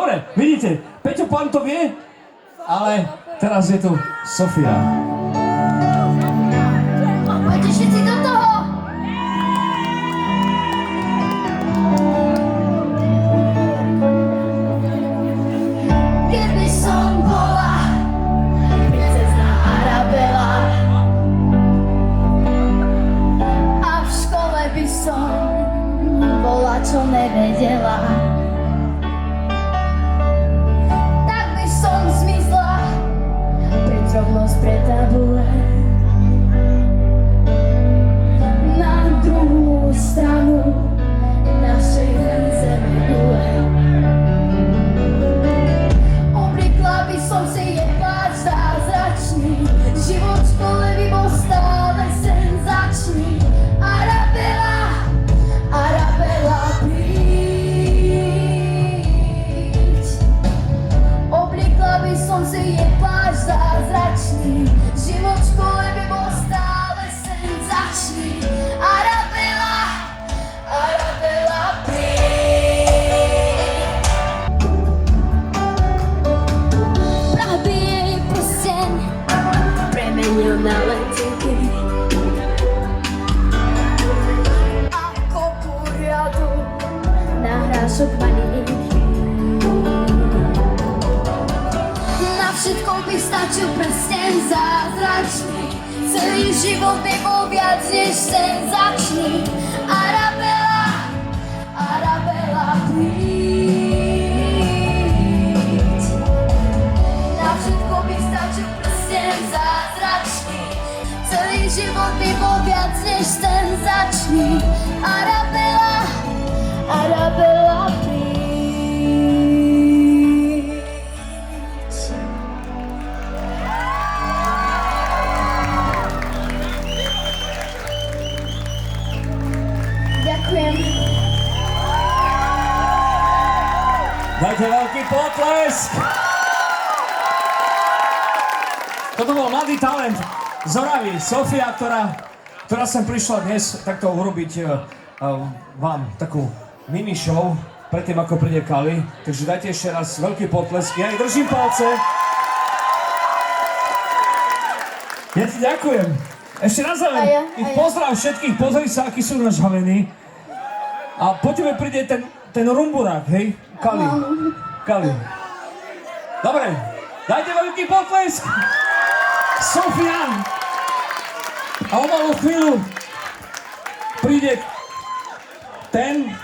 Dobre, vidíte, Peťo Pan to vie, ale teraz je tu Sofia. Poďte všetci do toho! Keby som bola princezná Arabela a v škole by som bola, čo nevedela, tak by som zmizla pre drobnosť, pre tabule. Na druhú stranu našej zeme. Obliekla by som si jebať zázračný, život v škole by bol stále senzačný. Arabela, Arabela, príď. Obliekla by som si jebať zázračný, život v škole by bol stále senzačný. Arabela, Arabela, príď. Pravý jej prsteň premenil na letenky a kopu riadu na hrášok manieky. Na všetko by stačil prsteň zázračný, celý život by bol viac než senzačný. Arabela, Arabela, príď. Na všetko by stačil prsteň zázračný, celý život by bol viac než senzačný. Arabela, Arabela, príď. Ďakujem. Dajte veľký potlesk! Toto bol mladý talent z Oravy, Sofia, ktorá sem prišla dnes takto urobiť vám takú mini show predtým, ako príde Kali. Takže dajte ešte raz veľký potlesk. Ja jej držím palce. Ja ti ďakujem. Ešte raz A ja. ich pozdrav všetkých, pozri sa, akí sú nažhavení. A po tebe príde ten rumburák, hej? Kali. Kali. Dobre, dajte veľký potlesk. Sofia. A o malú chvíľu príde ten,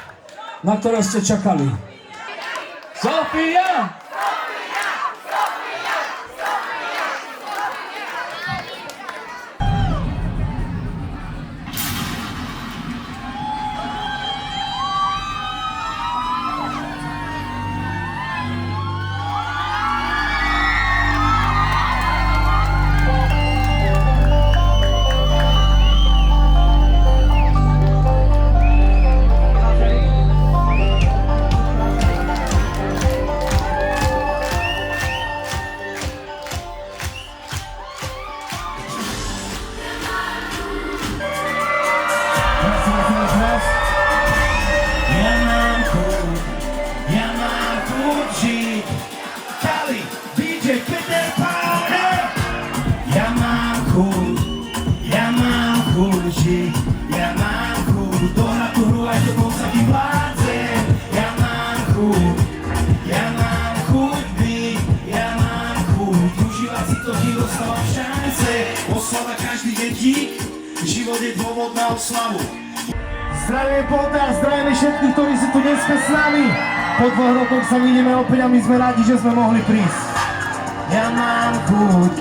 na ktorého ste čakali. Sofia! Život je dôvod na oslavu. Zdravíme Poltár, zdravíme všetkých, ktorí sú tu dneska s nami. Po 2 rokoch sa vidíme opäť a my sme radi, že sme mohli prísť. Ja mám chuť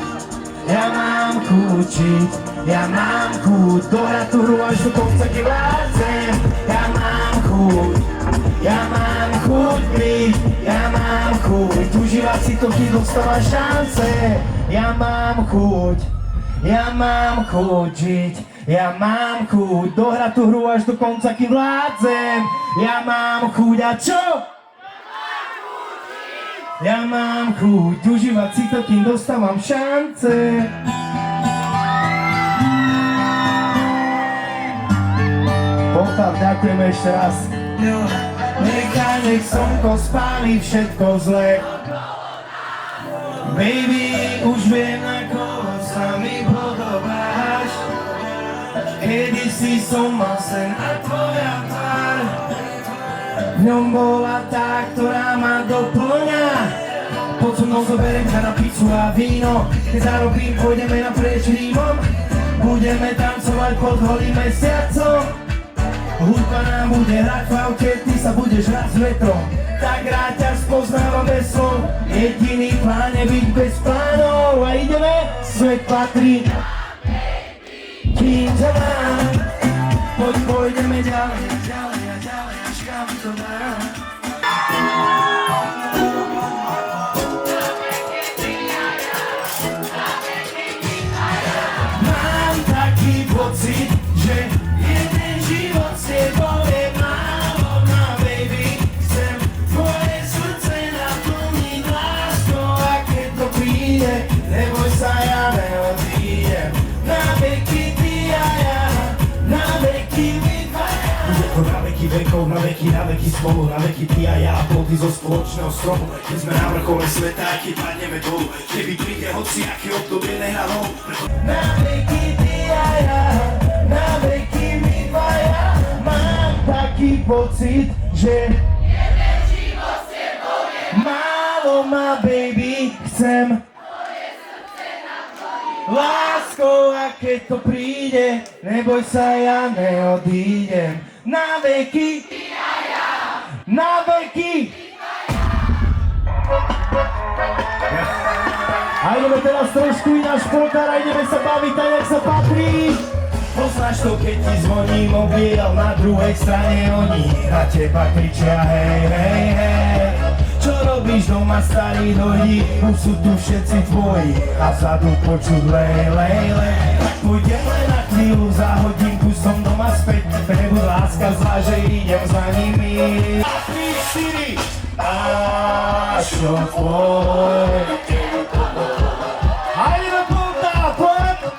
žiť, ja mám chuť dohrať tú hru až do konca, keď vládzem. Ja mám chuť byť, ja mám chuť užívať si to, keď dostávam šance. Ja mám chuť žiť, ja mám chuť dohrať tú hru až do konca, kým vládzem. Ja mám chuť a čo? Ja mám chuť užívať si to, kým dostávam šance. Poltár, ďakujeme ešte raz. nechaj, nech slnko spáli všetko zlé. Baby, už viem, na koho sa mi podobáš. Kedysi som mal sen a tvoja tvár v ňom bola tá, ktorá ma doplňa. Poď so mnou zoberiem ťa na pizzu a víno. Keď zarobím, pôjdeme naprieč Rímom. Budeme tancovať pod holým mesiacom. Hudba nám bude hrať v aute, ty sa budeš hrať s vetrom. Tak rád ťa spoznávam bez slov. Jediný plán je byť bez plánov. A ideme, svet patrí kým ťa mám. Poď pôjdeme ďalej, ďalej a ďalej, až kam to dá. Mám taký pocit, že jeden život s tebou je málo, má baby. Chcem tvoje srdce naplniť láskou, a keď to príde, neboj sa, ja neodídem. Na veky ty a ja, na veky my dvaja. Bude to na veky vekov, na veky spolu, na veky ty a ja, plody zo spoločného stromu. Keď sme na vrchole sveta, aj keď padneme dolu, keby príde hociaké obdobie, nehra rolu. Na veky ty a ja, na veky my dvaja. Mám taký pocit, že jeden život s tebou je málo, má baby. Chcem láskou, a keď to príde, neboj sa, ja neodídem. Na veky, na veky. A ideme teraz trošku ináč polkár a ideme sa baviť tak, jak sa patrí. Poznáš to, keď ti zvoní mobil, na druhej strane oni na teba kričia hej, hej, hej. Čo robíš doma, starý, dojdi, už sú tu všetci tvoji a vzadu počuť lej, lej, lej. Tak pôjdem len na chvíľu, za hodinku som doma späť, nebud láska zlá, že idem za nimi. A 3, 4, a čo tvoj? A ideme púta, poď!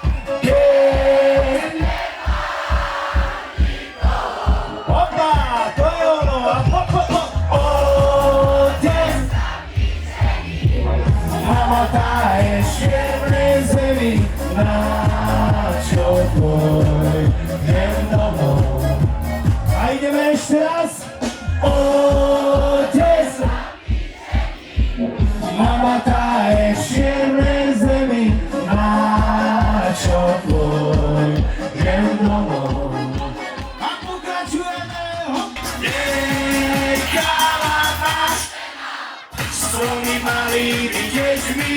Opa, to je ono, a Hmota je čierne zemi, na čo pôjdem domov. A ideme ešte raz. Otec, hmota je čierne zemi, na čo pôjdem domov. A pokračujeme. Nechala nás stromy malými deťmi,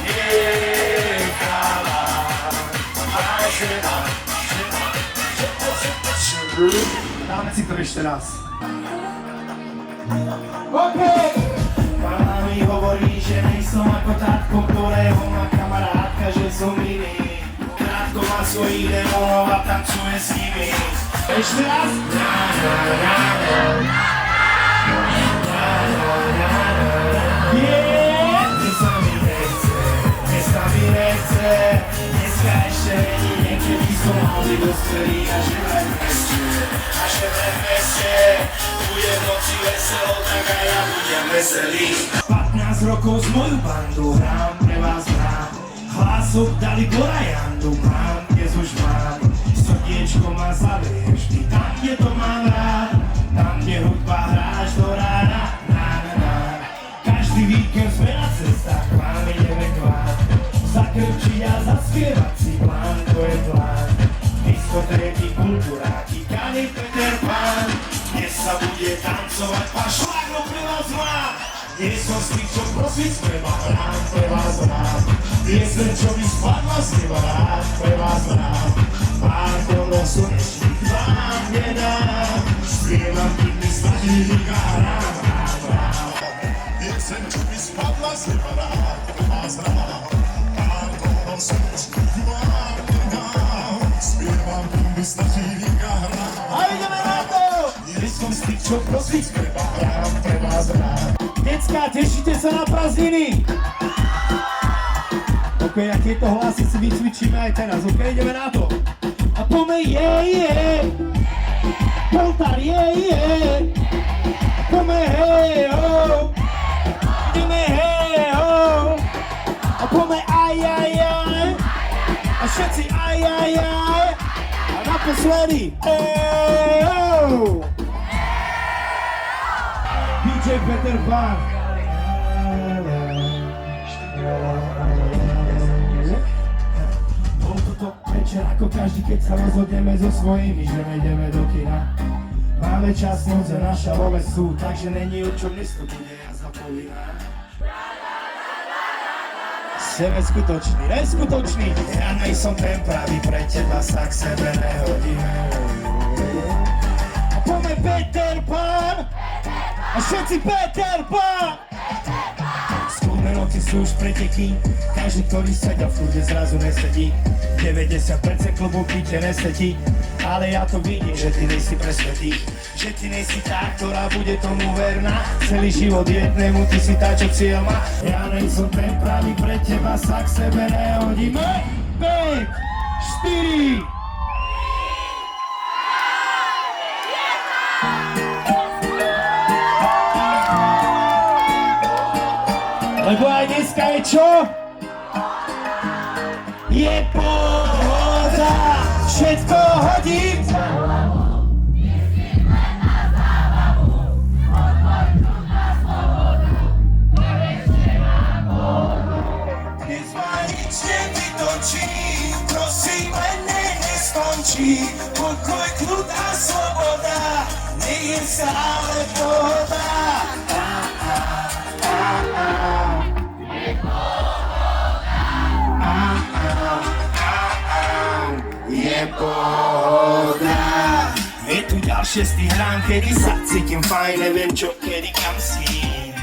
nechala žena. Dáme si to ešte raz. OK! Mama mi hovorí, že nejsom ako tátko, ktorého má kamarátka, že som iný. Krátko má svojich démonov a tancuje s nimi. Ešte raz! Dneska ešte není, niekedy som mali dospelý a že vraj v meste bude v noci veselo, tak aj ja budem veselý. 15 rokov z moju bandu hrám, pre vás hrám, hlások dali Borajandu, mám, dnes už mám, srdiečko ma zavrie vždy tam, kde to mám rád, tam, kde hudba hráš do rána, na. Každý víkend sme na cestách, k vám ideme k vám. Zakrčiť a zaspievať si plán, to je plán. Diskotéky, kultúráky, Kani, Peter Pan. Dnes sa bude tancovať, pán šlágro pre vás mám. Dnes som z tých, čo prosím, pre vás rád, pre vás rád. Piesne, čo mi spadla z neba rád, pre vás rád. Pár korun slnečných vám nedám. Spievam pivný snažník a hrám. Piesne, čo mi spadla z neba rád, pre vás rád. A ideme na to! Som z tých, čo prosím, pre vás rád. Decká, tešíte sa na prázdniny? OK, a tieto hlasy si vycvičíme aj teraz, OK, ideme na to. A poďme, poltár, Poďme hej ho, ideme hej ho, a poďme aj, a všetci aj, a naposledy hej ho. DJ Peter Pan. Bol toto večer ako každý, keď sa rozhodneme so svojimi, že nejdeme do kina. Máme čas, noc a naša love sú, takže není o čom dnes to bude jazda povinná. Sem skutočný, neskutočný, ja nejsom ten pravý, pre teba sa k sebe nehodíme. A poďme Peter Pan, a všetci Peter Pan. Skúrne noci sú už preteky, každý, ktorý sedel v kľude, zrazu nesedí. 90% klubu píte nesedí, ale ja to vidím, že ty nejsi presvetý, že ty nejsi tá, ktorá bude tomu verná. Celý život jednému, ty si tá, čo cieľ má. Ja nejsom ten pravý, pre teba sa k sebe nehodíme. 5, 4. Lebo aj dneska je čo? Je pohoda, všetko hodím. Dnes ma nič nevytočí, prosím, len neskončí. Pokoj, kľud a sloboda, nech je stále pohoda. Je pohoda. Je tu ďalšie z tých rán, kedy sa cítim fajn, neviem čo, kedy kam sním.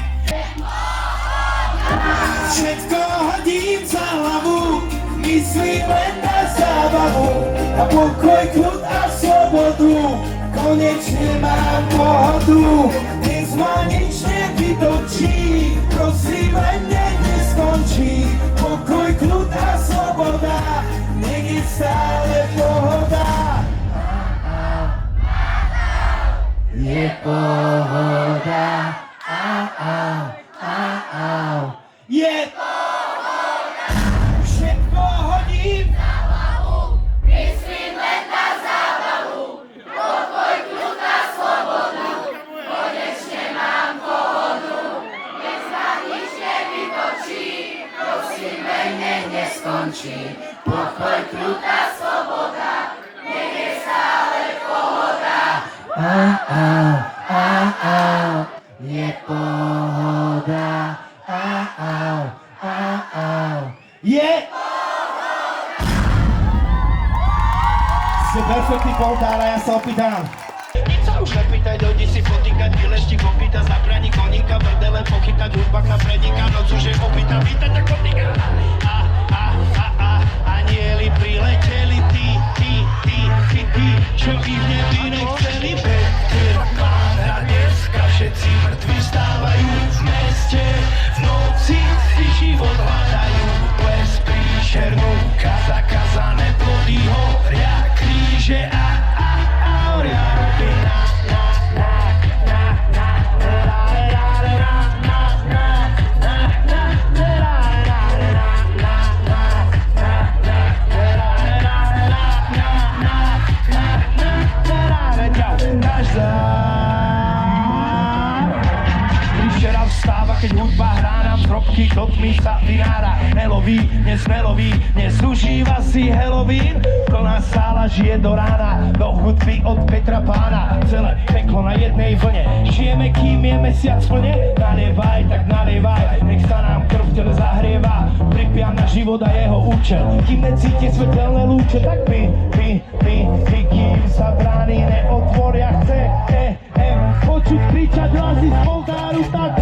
Všetko hodím za hlavu, myslím len na zábavu, na pokoj, kľud a slobodu, konečne mám pohodu. Dnes ma nič nevytočí, prosím len nech neskončí. Pokoj, kľud a sloboda, nech je stále pohoda. Je pohoda, je pohoda. Všetko hodím za hlavu, myslím len na zábavu, pokoj, kľud a slobodu, konečne mám pohodu. Dnes ma nič nevytočí, prosím len nech neskončí. Pokoj, kľud a sloboda, nech je stále pohoda. Je pohoda. Je pohoda. Ste perfektný poltár a ja sa opýtam. Nič sa už nepýtaj, dojdi si potýkať, vyleštík opýta, zabraní koníka, brdele pochytať, hudbak na predníka, noc už je opýta, vítať tak koníka. Anieli prileteli, ty, čo ich nevíne chceli. Peter Pan, a dneska všetci mŕtvi stávajú v meste, v noci si život hľadajú. Les príšernú, zakázané plody, horia kríže a horia ruky. Keď hudba hrá nám trobky, do tmy sa vynára. Neloví, nezužíva si Halloween. Plná sála žije do rána, do hudby od Petra Pána. Celé peklo na jednej vlne, žijeme kým je mesiac plne. Nalievaj, tak nalievaj, nech sa nám krv v tele zahrieva. Pripiam na život a jeho účel, kým necíti svetelné lúče. Tak pí, kým sa brány neotvoria. Chce počuť kričať hlasy z poltáru, tak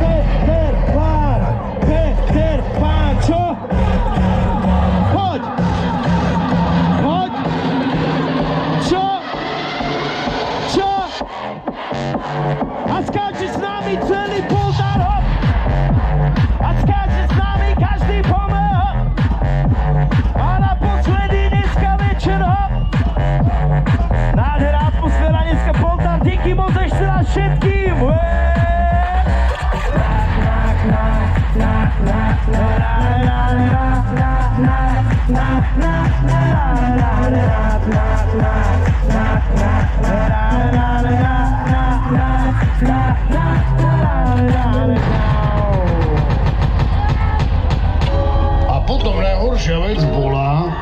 Peter Pan, čo? Poď! Čo? A skáče s nami celý poltár, hop! A skáče s nami každý pomer, hop! A naposledy dneska večer, hop! Nádhera atmosféra dneska poltár, díky moc ešte raz všetkým!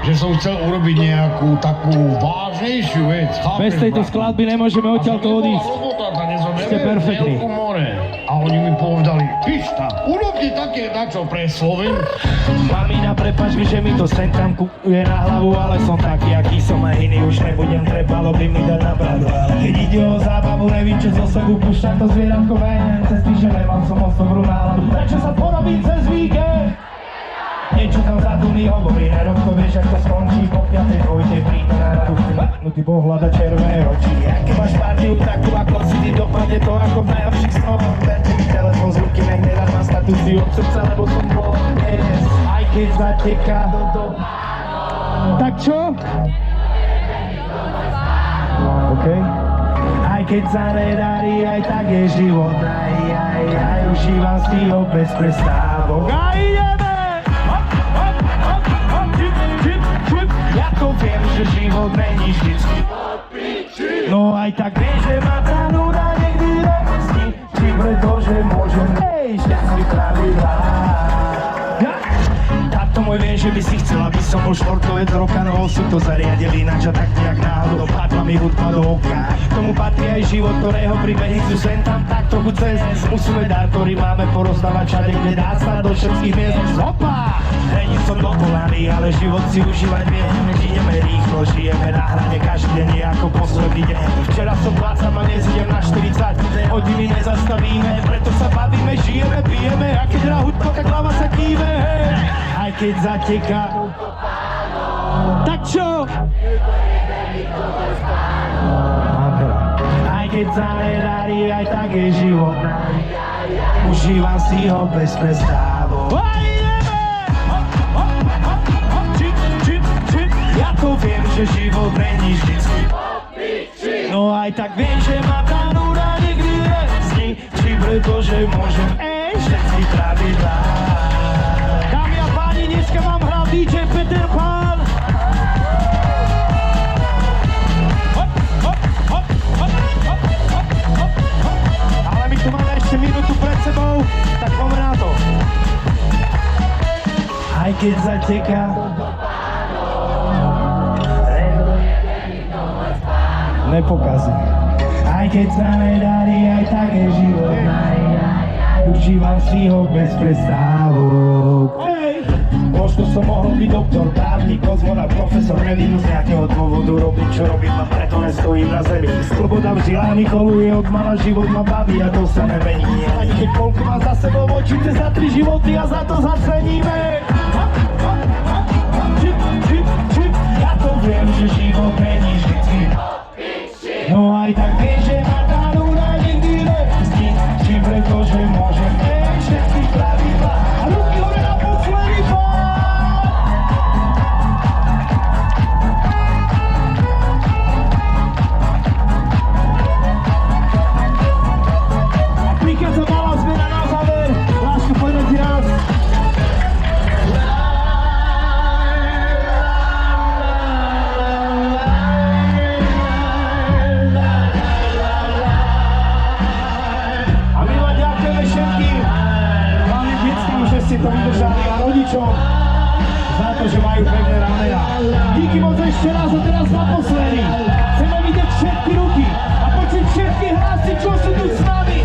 že som chcel urobiť nejakú takú vážnejšiu vec. Bez tejto skladby nemôžeme odtiaľto odísť. Ste perfektní. A oni mi povedali, Pišta, urobte také dačo pre Slovensko. Mamina, prepáč mi, že mi to sem tam kúkuje na hlavu, ale som taký, aký som aj iný, už nebudem, trebalo by mi dať na bradu. Ale keď ide o zábavu, nevím, čo zo sebou púšťam to zvieratko venen, cesty, že nemal som moc dobrú náladu. Prečo sa porobím cez víkend? Niečo tam zadu mi hovorí, nerobko vieš, ak to skončí, po piatej dvojte príjde na radu. Matnutý pohľada červené oči, aké máš partiu takú, ako si ty dopadne to ako v najlepších snovoch. Berte mi telefón z ruky, nech nedať ma statúciu od srdca, lebo som bol dnes, aj keď zateká do... Tak čo? OK. Aj keď sa nedarí, aj tak je život, aj užívam si ho bez prestávok. A ideme! Ja to viem, že život není vždycky. No aj tak viem, že ma tá nuda niekdy nevzní, či pretože môžem šťastný pravidlá. Táto môj viem, že by si chcel, aby som bol športovec roka, no sú to zariadili ináč a tak nejak náhodou padla mi hudba do oka. K tomu patrí aj život, ktorého príbehy sú sem tam tak trochu cez. Musíme dar, ktorý máme porozdávať všade, kde dá sa do všetkých miest. Opa! Není som dokonaný, ale život si užívať viem. Ideme rýchlo, žijeme na hrane, každý deň je ako posledný deň. Včera som plácam a dnes idem na 40, hodiny nezastavíme, preto sa bavíme, žijeme, pijeme a keď hrá hudba, tak hlava sa kýve, hej. Aj keď zateká. Tak čo? Aj keď sa nedarí, aj tak je život. Užívam si ho bez prestávok. Ja to viem, že život není vždycky. No aj tak viem, že ma tá nuda nikdy nezní, či pretože môžem všetky pravidlá. Dámy a páni, dneska vám hrá DJ Peter Pan. Ale my tu máme ešte minútu pred sebou, tak poďme na to. Aj keď zateká, nepokazí. Aj keď sa nedarí, aj tak je život. Užívam si ho bez prestávok. Možno som mohol byť doktor, právnik, kozmonát, profesor, nevím z nejakého dôvodu robiť, čo robím, a preto nestojím na zemi. Sloboda vzdielaný koluje, od mala život ma baví a to sa nemení. Ani keď koľko má za sebou očíte za 3 životy a za to zaceníme. Ja to viem, že život není vždycky. No aj tak viem, že ma tá nuda nikdy nevzní, či pretože môžem všetky pravidlá. A ruky hore na posledný pár! Aplikácia malá zmena na záver. Láško, poďme ti raz. Ste to vydržali a rodičom za to, že majú pevné ramena. Díky moc ešte raz a teraz naposledy. Chceme vidieť všetky ruky a počuť všetky hlasy, čo sú tu s nami.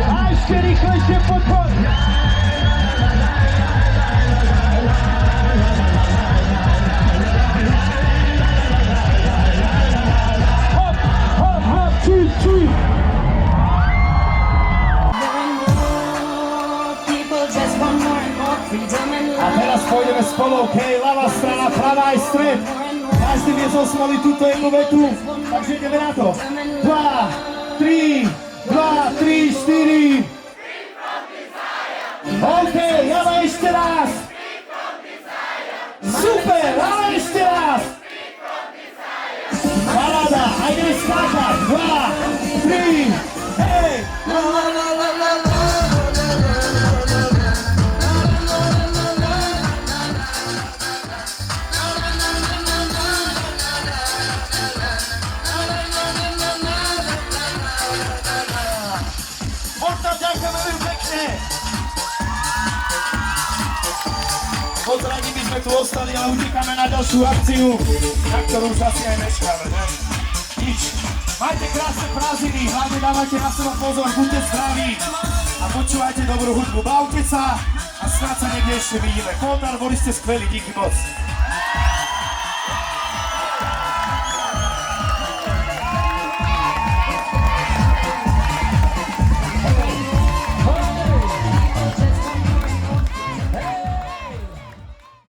A ešte rýchlejšie podpor. A teraz pôjdeme spolu, OK, ľavá strana, pravá aj stred. Každý vie zosmoliť túto jednu vetu, takže ideme na to. 2, 3, 4. OK, ale ešte raz. Super, ale ešte raz. Paráda, a ideme skákať. 2, 3, hej. sme tu ostali, ale utekáme na ďalšiu akciu, na ktorú už asi aj meškáme, ne? Nič. Majte krásne prázdniny, hlavne dávajte na seba pozor, buďte zdraví a počúvajte dobrú hudbu, bavte sa a snad sa niekde ešte vidíme. Kondar, boli ste skvelí, díky moc.